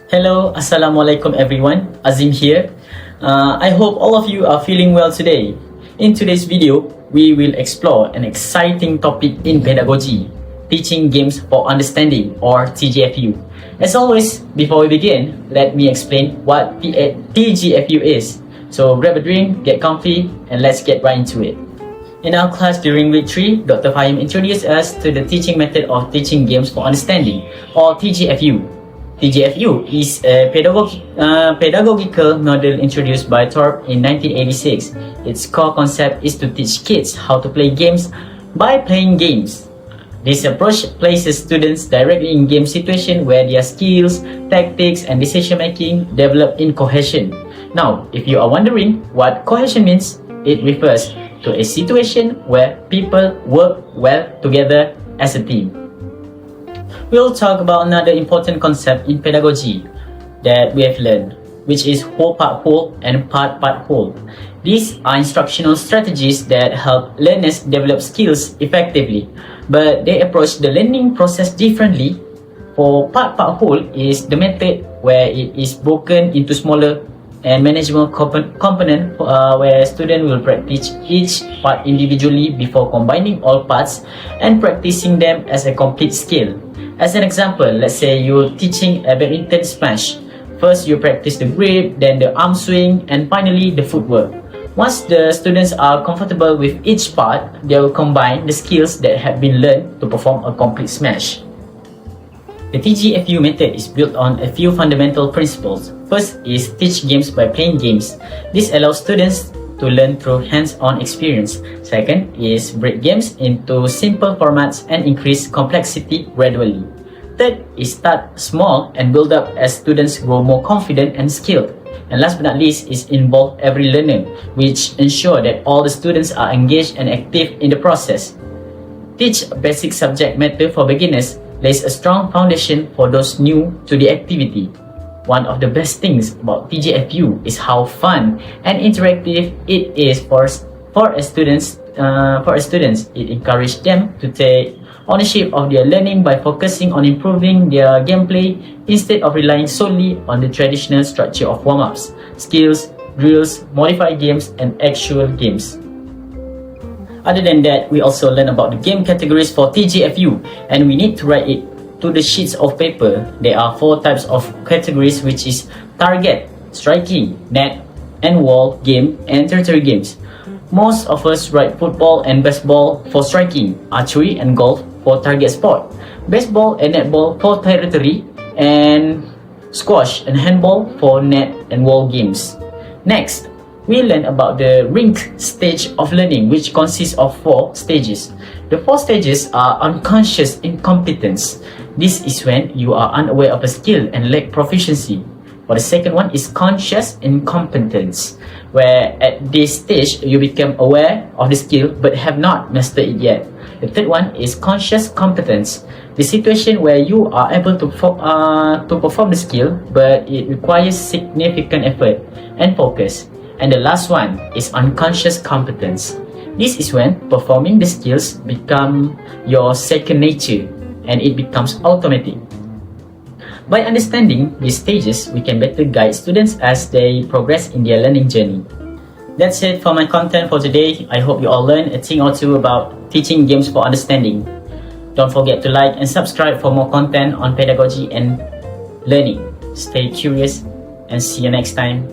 Hello, Assalamualaikum everyone, Azim here. I hope all of you are feeling well today. In today's video, we will explore an exciting topic in pedagogy, Teaching Games for Understanding or TGFU. As always, before we begin, let me explain what TGFU is. So grab a drink, get comfy, and let's get right into it. In our class during week 3, Dr. Fahim introduced us to the teaching method of Teaching Games for Understanding or TGFU. TGFU is a pedagogical model introduced by Thorpe in 1986. Its core concept is to teach kids how to play games by playing games. This approach places students directly in game situations where their skills, tactics, and decision-making develop in cohesion. Now, if you are wondering what cohesion means, it refers to a situation where people work well together as a team. We'll talk about another important concept in pedagogy that we have learned, which is whole-part-whole and part-part-whole. These are instructional strategies that help learners develop skills effectively, but they approach the learning process differently. For part-part-whole is the method where it is broken into smaller and manageable component where students will practice each part individually before combining all parts and practicing them as a complete skill. As an example, let's say you're teaching a badminton smash. First, you practice the grip, then the arm swing, and finally the footwork. Once the students are comfortable with each part, they will combine the skills that have been learned to perform a complete smash. The TGFU method is built on a few fundamental principles. First is teach games by playing games. This allows students to learn through hands-on experience. Second is break games into simple formats and increase complexity gradually. Third is start small and build up as students grow more confident and skilled. And last but not least is involve every learner, which ensure that all the students are engaged and active in the process. Teach a basic subject matter for beginners lays a strong foundation for those new to the activity. One of the best things about TGFU is how fun and interactive it is for students. It encourages them to take ownership of their learning by focusing on improving their gameplay instead of relying solely on the traditional structure of warm-ups, skills, drills, modified games, and actual games. Other than that, we also learn about the game categories for TGFU, and we need to write it to the sheets of paper. There are 4 types of categories, which is target, striking, net, and wall game, and territory games. Most of us write football and baseball for striking, archery and golf for target sport, baseball and netball for territory, and squash and handball for net and wall games. Next, we learn about the rink stage of learning, which consists of 4 stages. The 4 stages are unconscious incompetence. This is when you are unaware of a skill and lack proficiency. For the second one is conscious incompetence, where at this stage you become aware of the skill but have not mastered it yet. The third one is conscious competence, the situation where you are able to perform the skill but it requires significant effort and focus. And the last one is unconscious competence. This is when performing the skills become your second nature and it becomes automatic. By understanding these stages, we can better guide students as they progress in their learning journey. That's it for my content for today. I hope you all learned a thing or two about teaching games for understanding. Don't forget to like and subscribe for more content on pedagogy and learning. Stay curious and see you next time.